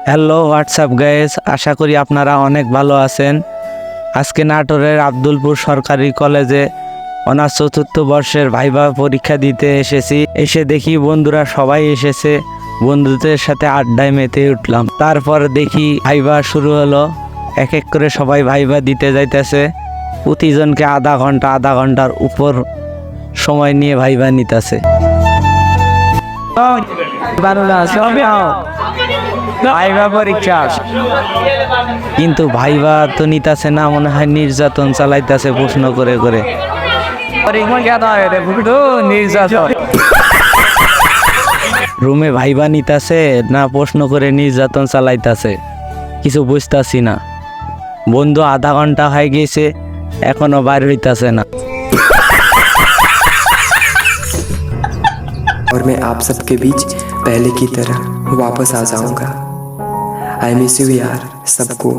Hello WhatsApp guys, আশা করি আপনারা অনেক ভালো আছেন। আজকে নাটোরের আব্দুলপুর সরকারি কলেজে অনার্স চতুর্থ বর্ষের ভাইভা পরীক্ষা দিতে এসেছি। এসে দেখি বন্ধুরা সবাই এসেছে, বন্ধুদের সাথে আড্ডায় মেতে উঠলাম। তারপর দেখি ভাইভা শুরু হলো, এক এক করে সবাই ভাইভা দিতে যাইতেছে। প্রতিজনকে আধা ঘন্টার উপর সময় নিয়ে ভাইভা নিতেছে। ভাইভা পরীক্ষা কিন্তু ভাইভা তো নিতেছে না, মনে হয় নির্যাতন চালাইতেছে প্রশ্ন করে করে। রুমে ভাইভা নিতেছে না প্রশ্ন করে নির্যাতন চালাইতেছে, কিছু বুঝতেছি না। বন্ধু আধা ঘন্টা হয়ে গেছে, এখনো বাইর হইতাছে না। और मैं आप सबके बीच पहले की तरह वापस आ जाऊंगा। आई मिस यू यार सबको।